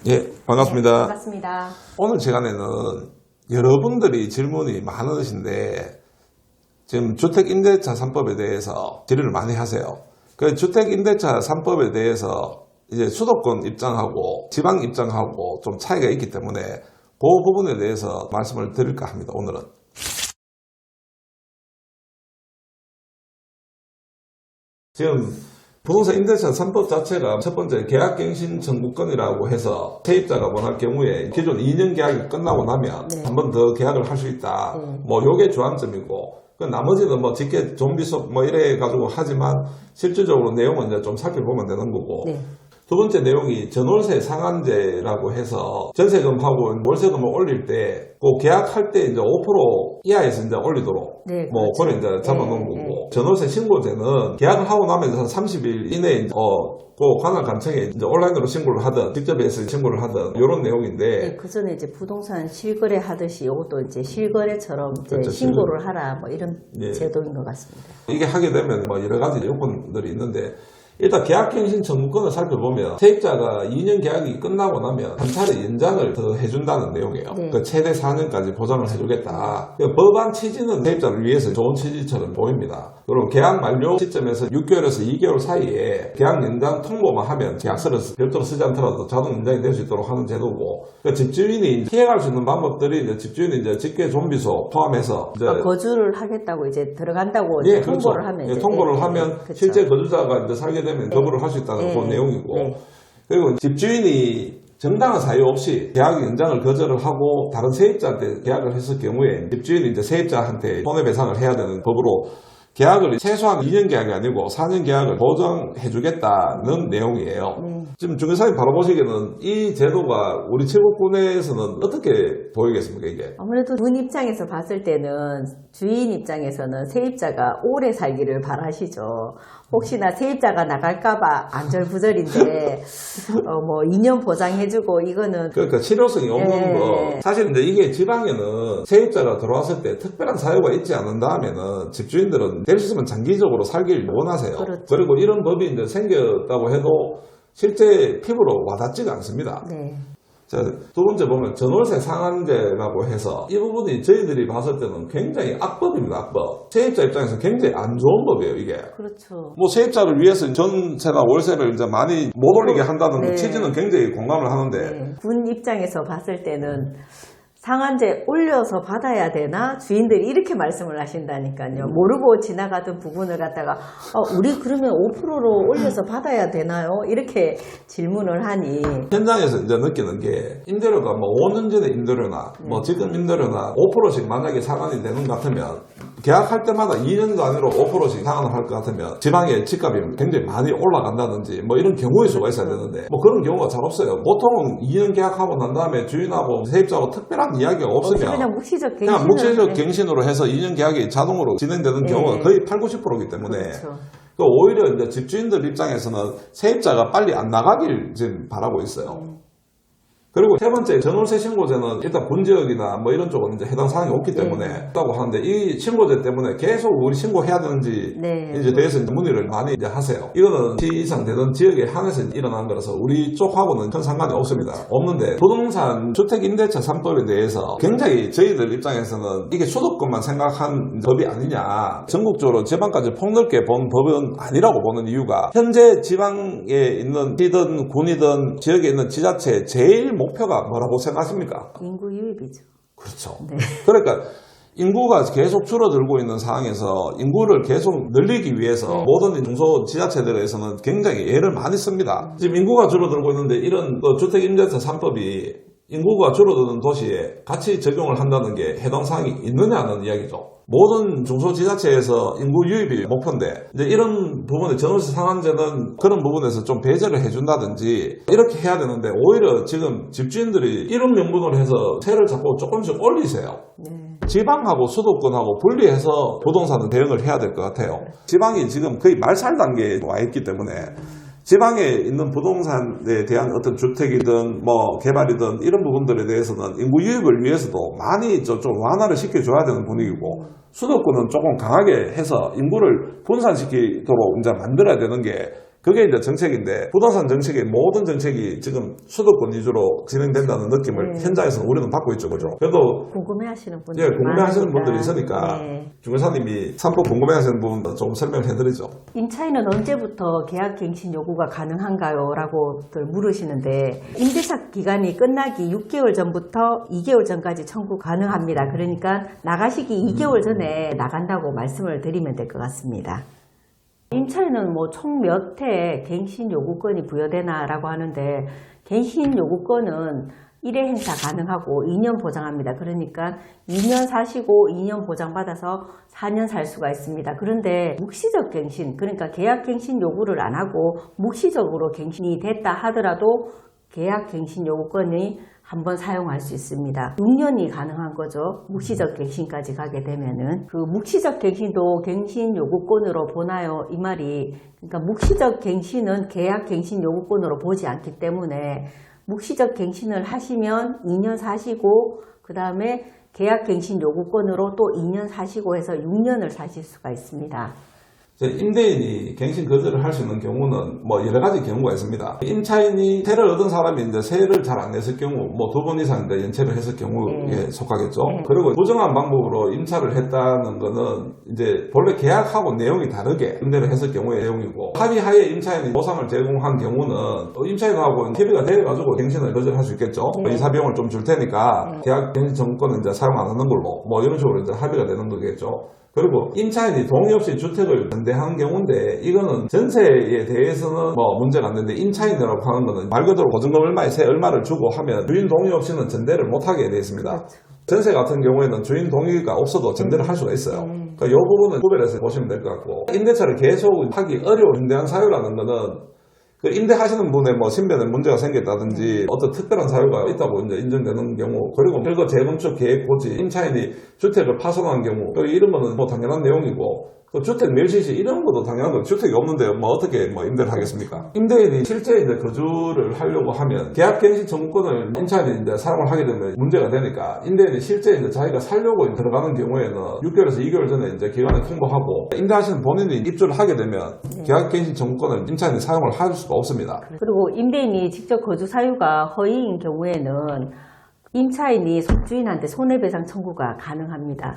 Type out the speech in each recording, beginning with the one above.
예, 반갑습니다. 네, 반갑습니다. 오늘 시간에는 여러분들이 질문이 많으신데 지금 주택임대차 3법에 대해서 질의를 많이 하세요. 그 주택임대차 3법에 대해서 이제 수도권 입장하고 지방 입장하고 좀 차이가 있기 때문에 그 부분에 대해서 말씀을 드릴까 합니다. 오늘은. 지금 부동산 임대차 3법 자체가 첫 번째 계약갱신 청구권이라고 해서 세입자가 원할 경우에 기존 2년 계약이 끝나고 나면 네. 한 번 더 계약을 할 수 있다. 뭐 요게 주안점이고 그 나머지는 뭐 직계 좀비속 뭐 이래 가지고 하지만 실질적으로 내용은 이제 좀 살펴보면 되는 거고. 네. 두 번째 내용이 전월세 상한제라고 해서 전세금하고 월세금을 올릴 때, 그 계약할 때 이제 5% 이하에서 이제 올리도록, 네, 뭐, 그걸 이제 잡아놓은 거고, 전월세 신고제는 계약을 하고 나면 30일 이내에, 그 관할 관청에 이제 온라인으로 신고를 하든, 직접 해서 신고를 하든, 이런 내용인데. 네, 그 전에 이제 부동산 실거래 하듯이 이것도 이제 실거래처럼 이제 그렇죠, 신고를 하라, 뭐 이런 예. 제도인 것 같습니다. 이게 하게 되면 뭐 여러 가지 요건들이 있는데, 일단 계약갱신 청구권을 살펴보면 세입자가 2년 계약이 끝나고 나면 한 차례 연장을 더 해준다는 내용이에요. 네. 그 최대 4년까지 보장을 해주겠다. 법안 취지는 세입자를 위해서 좋은 취지처럼 보입니다. 그리고 계약 만료 시점에서 6개월에서 2개월 사이에 계약 연장 통보만 하면 계약서를 별도로 쓰지 않더라도 자동 연장이 될 수 있도록 하는 제도고, 그러니까 집주인이 피해갈 수 있는 방법들이 이제 집주인이 이제 직계 좀비소 포함해서 이제 거주를 하겠다고 이제 들어간다고 예, 이제 그렇죠. 통보를 하면 예, 이제, 통보를 네, 하면 그렇죠. 실제 거주자가 이제 살게 되면 거부를 할 수 있다는 그런 내용이고, 그리고 집주인이 정당한 사유 없이 계약 연장을 거절을 하고 다른 세입자한테 계약을 했을 경우에 집주인이 이제 세입자한테 손해배상을 해야 되는 법으로 계약을 최소한 2년 계약이 아니고 4년 계약을 보장해주겠다는 내용이에요. 지금 중개사님 바로 보시기에는 이 제도가 우리 최고권에서는 어떻게 보이겠습니까, 이게? 아무래도 분 입장에서 봤을 때는 주인 입장에서는 세입자가 오래 살기를 바라시죠. 혹시나 세입자가 나갈까봐 안절부절인데 뭐 2년 보장해주고 이거는 그러니까 실효성이 없는 예. 거. 사실 이제 이게 지방에는 세입자가 들어왔을 때 특별한 사유가 있지 않는다면은 집주인들은 될 수 있으면 장기적으로 살기를 원하세요. 그렇죠. 그리고 이런 법이 이제 생겼다고 해도 실제 피부로 와닿지가 않습니다. 네. 자, 두 번째 보면 전월세 상한제라고 해서 이 부분이 저희들이 봤을 때는 굉장히 악법입니다, 악법. 세입자 입장에서 굉장히 안 좋은 법이에요, 이게. 그렇죠. 뭐 세입자를 위해서 전세나 월세를 이제 많이 못 올리게 한다는 네. 취지는 굉장히 공감을 하는데. 네. 군 입장에서 봤을 때는 상한제 올려서 받아야 되나? 주인들이 이렇게 말씀을 하신다니까요. 모르고 지나가던 부분을 갖다가 우리 그러면 5%로 올려서 받아야 되나요? 이렇게 질문을 하니 현장에서 이제 느끼는 게 임대료가 뭐 5년 전에 임대료나 뭐 지금 임대료나 5%씩 만약에 상한이 되는 것 같으면 계약할 때마다 2년도 아니라 5%씩 상한을 할 것 같으면 지방의 집값이 굉장히 많이 올라간다든지 뭐 이런 경우일 수가 있어야 되는데 뭐 그런 경우가 잘 없어요. 보통은 2년 계약하고 난 다음에 주인하고 세입자하고 특별한 이야기가 없으면 그냥 묵시적 그냥 묵시적 갱신으로 해서 2년 계약이 자동으로 진행되는 경우가 거의 80~90%이기 때문에 그렇죠. 또 오히려 이제 집주인들 입장에서는 세입자가 빨리 안 나가길 지금 바라고 있어요. 그리고 세 번째, 전월세 신고제는 일단 본지역이나 뭐 이런 쪽은 이제 해당 사항이 없기 때문에 있다고 하는데 이 신고제 때문에 계속 우리 신고해야 되는지 이제 대해서 이제 문의를 많이 이제 하세요. 이거는 시 이상 되는 지역에 한해서 일어난 거라서 우리 쪽하고는 큰 상관이 없습니다. 없는데 부동산 주택임대차 3법에 대해서 굉장히 저희들 입장에서는 이게 수도권만 생각한 법이 아니냐. 전국적으로 지방까지 폭넓게 본 법은 아니라고 보는 이유가 현재 지방에 있는 시든 군이든 지역에 있는 지자체 제일 목표가 뭐라고 생각하십니까? 인구 유입이죠. 그렇죠. 네. 그러니까 인구가 계속 줄어들고 있는 상황에서 인구를 계속 늘리기 위해서 모든 중소지자체들에서는 굉장히 애를 많이 씁니다. 지금 인구가 줄어들고 있는데 이런 주택임대차 3법이 인구가 줄어드는 도시에 같이 적용을 한다는 게 해당 사항이 있느냐는 이야기죠. 모든 중소지자체에서 인구 유입이 목표인데 이제 이런 부분에 전월세 상한제는 그런 부분에서 좀 배제를 해준다든지 이렇게 해야 되는데 오히려 지금 집주인들이 이런 명분으로 해서 세를 자꾸 조금씩 올리세요. 지방하고 수도권하고 분리해서 부동산은 대응을 해야 될 것 같아요. 지방이 지금 거의 말살 단계에 와 있기 때문에 지방에 있는 부동산에 대한 어떤 주택이든 뭐 개발이든 이런 부분들에 대해서는 인구 유입을 위해서도 많이 좀 완화를 시켜줘야 되는 분위기고 수도권은 조금 강하게 해서 인구를 분산시키도록 이제 만들어야 되는 게 그게 이제 정책인데 부동산 정책의 모든 정책이 지금 수도권 위주로 진행된다는 느낌을 네. 현장에서는 우리는 받고 있죠, 그죠? 그래도 궁금해하시는 분들이 예, 궁금해하시는 많으니까. 분들이 있으니까 네. 중개사님이 삼법 궁금해하시는 부분 좀 설명을 해드리죠. 임차인은 언제부터 계약갱신 요구가 가능한가요? 라고들 물으시는데 임대차 기간이 끝나기 6개월 전부터 2개월 전까지 청구 가능합니다. 그러니까 나가시기 2개월 전에 나간다고 말씀을 드리면 될 것 같습니다. 임차인은 뭐 총 몇 회 갱신 요구권이 부여되나라고 하는데 갱신 요구권은 1회 행사 가능하고 2년 보장합니다. 그러니까 2년 사시고 2년 보장받아서 4년 살 수가 있습니다. 그런데 묵시적 갱신, 그러니까 계약 갱신 요구를 안 하고 묵시적으로 갱신이 됐다 하더라도 계약 갱신 요구권이 한번 사용할 수 있습니다. 6년이 가능한 거죠. 묵시적 갱신까지 가게 되면은. 그 묵시적 갱신도 갱신 요구권으로 보나요? 이 말이, 그러니까 묵시적 갱신은 계약 갱신 요구권으로 보지 않기 때문에 묵시적 갱신을 하시면 2년 사시고 그 다음에 계약갱신 요구권으로 또 2년 사시고 해서 6년을 사실 수가 있습니다. 임대인이 갱신 거절을 할 수 있는 경우는 뭐 여러 가지 경우가 있습니다. 임차인이 세를 얻은 사람이 이제 세를 잘 안 냈을 경우, 뭐 2번 이상 이제 연체를 했을 경우에 속하겠죠. 그리고 부정한 방법으로 임차를 했다는 거는 이제 본래 계약하고 내용이 다르게 임대를 했을 경우의 내용이고, 합의하에 임차인이 보상을 제공한 경우는 임차인하고 협의가 되어가지고 갱신을 거절할 수 있겠죠. 이사비용을 좀 줄 테니까 계약 갱신 정권은 이제 사용 안 하는 걸로 뭐 이런 식으로 이제 합의가 되는 거겠죠. 그리고 임차인이 동의 없이 주택을 전대한 경우인데 이거는 전세에 대해서는 뭐 문제가 안 되는데 임차인이라고 하는 거는 말 그대로 보증금 얼마에 세 얼마를 주고 하면 주인 동의 없이는 전대를 못하게 되어 있습니다. 그렇죠. 전세 같은 경우에는 주인 동의가 없어도 전대를 할 수가 있어요. 그러니까 이 부분은 구별해서 보시면 될 것 같고, 임대차를 계속 하기 어려운 중대한 사유라는 거는 그 임대하시는 분의 뭐 신변에 문제가 생겼다든지 어떤 특별한 사유가 있다고 이제 인정되는 경우, 그리고 별거 재건축 계획 고지, 임차인이 주택을 파손한 경우, 이런 거는 뭐 당연한 내용이고, 그 주택 멸실시 이런 것도 당연한 거예요. 주택이 없는데 뭐 어떻게 뭐 임대를 하겠습니까? 임대인이 실제 이제 거주를 하려고 하면 계약갱신 청구권을 임차인이 이제 사용을 하게 되면 문제가 되니까, 임대인이 실제 이제 자기가 살려고 들어가는 경우에는 6개월에서 2개월 전에 이제 기간을 통보하고, 임대하시는 본인이 입주를 하게 되면 계약갱신 청구권을 임차인이 사용을 할 수가 없습니다. 그리고 임대인이 직접 거주 사유가 허위인 경우에는 임차인이 속주인한테 손해배상 청구가 가능합니다.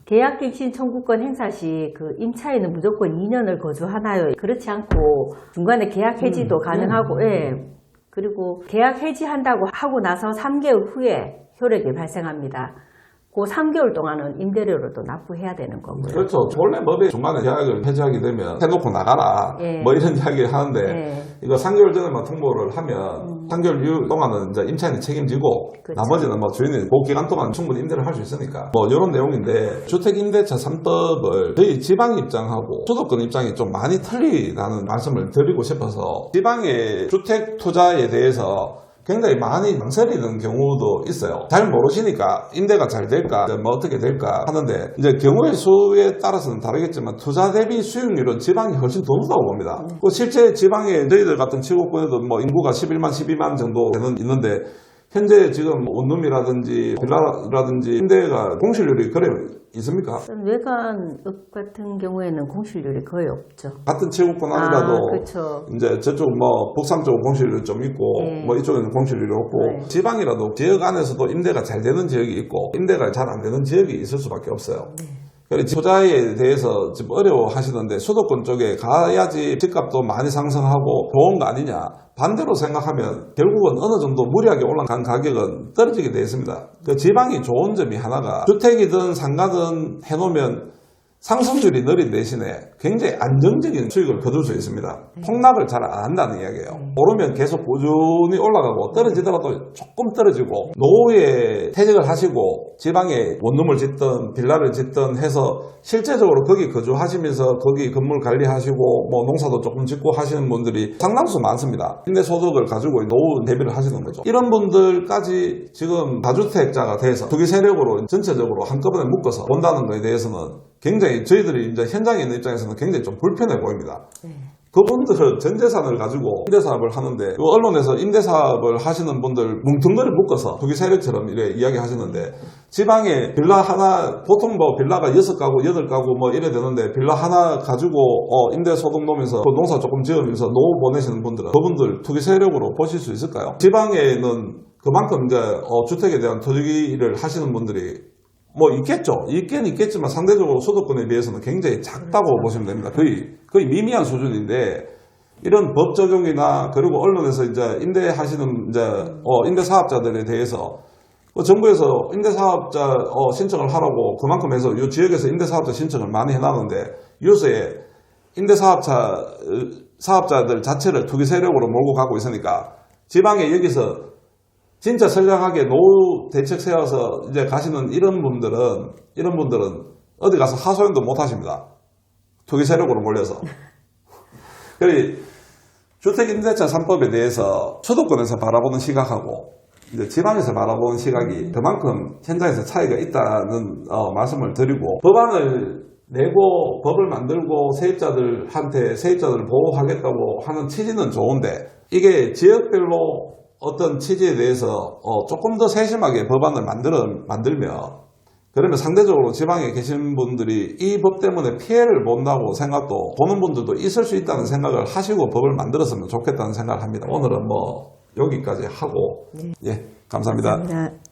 계약갱신 청구권 행사 시 그 임차인은 무조건 2년을 거주하나요? 그렇지 않고 중간에 계약 해지도 가능하고, 그리고 계약 해지한다고 하고 나서 3개월 후에 효력이 발생합니다. 그 3개월 동안은 임대료를 또 납부해야 되는 거고요. 그렇죠. 원래 법에 중간에 계약을 해지하게 되면 해놓고 나가라 뭐 이런 이야기를 하는데, 이거 3개월 전에만 통보를 하면 3개월 이후 동안은 이제 임차인이 책임지고, 그렇죠. 나머지는 뭐 주인이 그 기간 동안 충분히 임대를 할 수 있으니까 뭐 이런 내용인데, 주택임대차 3법을 저희 지방 입장하고 수도권 입장이 좀 많이 틀리다는 말씀을 드리고 싶어서, 지방의 주택 투자에 대해서 굉장히 많이 망설이는 경우도 있어요. 잘 모르시니까 임대가 잘 될까, 뭐 어떻게 될까 하는데, 이제 경우의 수에 따라서는 다르겠지만 투자 대비 수익률은 지방이 훨씬 더 높다고 봅니다. 그 실제 지방에 저희들 같은 지구권에도 뭐 인구가 11만, 12만 정도 있는데, 현재 지금 원룸이라든지 빌라라든지 임대가 공실률이 그래 있습니까? 외관읍 같은 경우에는 공실률이 거의 없죠. 같은 지구권 안이라도 그렇죠. 이제 저쪽 뭐 북삼 쪽은 공실률이 좀 있고, 뭐 이쪽에는 공실률이 없고, 지방이라도 지역 안에서도 임대가 잘 되는 지역이 있고 임대가 잘 안 되는 지역이 있을 수밖에 없어요. 그래서 투자에 대해서 지금 어려워 하시는데, 수도권 쪽에 가야지 집값도 많이 상승하고 좋은 거 아니냐, 반대로 생각하면 결국은 어느 정도 무리하게 올라간 가격은 떨어지게 되어 있습니다. 그 지방이 좋은 점이 하나가, 주택이든 상가든 해놓으면 상승률이 느린 대신에 굉장히 안정적인 수익을 거둘 수 있습니다. 폭락을 잘 안 한다는 이야기예요. 오르면 계속 꾸준히 올라가고, 떨어지더라도 조금 떨어지고, 노후에 퇴직을 하시고 지방에 원룸을 짓든 빌라를 짓든 해서 실제적으로 거기 거주하시면서 거기 건물 관리하시고 뭐 농사도 조금 짓고 하시는 분들이 상당수 많습니다. 임대 소득을 가지고 노후 대비를 하시는 거죠. 이런 분들까지 지금 다주택자가 돼서 투기 세력으로 전체적으로 한꺼번에 묶어서 본다는 것에 대해서는 굉장히 저희들이 이제 현장에 있는 입장에서는 굉장히 좀 불편해 보입니다. 그분들은 전 재산을 가지고 임대사업을 하는데 그 언론에서 임대사업을 하시는 분들 뭉텅거리 묶어서 투기 세력처럼 이래 이야기하시는데 지방에 빌라 하나 보통 뭐 빌라가 6가구 8가구 뭐 이래 되는데 빌라 하나 가지고 임대 소득 놓으면서 그 농사 조금 지으면서 노후 보내시는 분들은 그분들 투기 세력으로 보실 수 있을까요? 지방에는 그만큼 이제 주택에 대한 투기를 하시는 분들이 뭐 있겠죠. 있긴 있겠지만 상대적으로 소득권에 비해서는 굉장히 작다고 보시면 됩니다. 거의 미미한 수준인데 이런 법 적용이나 그리고 언론에서 이제 임대하시는 이제 임대 사업자들에 대해서 정부에서 임대 사업자 신청을 하라고 그만큼 해서 이 지역에서 임대 사업자 신청을 많이 해놨는데 요새 임대 사업자들 자체를 투기 세력으로 몰고 가고 있으니까 지방에 여기서 진짜 선량하게 노후 대책 세워서 이제 가시는 이런 분들은 어디 가서 하소연도 못 하십니다. 투기 세력으로 몰려서. 그리고 주택임대차 3법에 대해서 수도권에서 바라보는 시각하고 이제 지방에서 바라보는 시각이 그만큼 현장에서 차이가 있다는 말씀을 드리고 법안을 내고 법을 만들고 세입자들을 보호하겠다고 하는 취지는 좋은데 이게 지역별로 어떤 취지에 대해서 조금 더 세심하게 법안을 만들면 그러면 상대적으로 지방에 계신 분들이 이 법 때문에 피해를 본다고 생각도 보는 분들도 있을 수 있다는 생각을 하시고 법을 만들었으면 좋겠다는 생각을 합니다. 오늘은 뭐 여기까지 하고 예, 감사합니다. 감사합니다.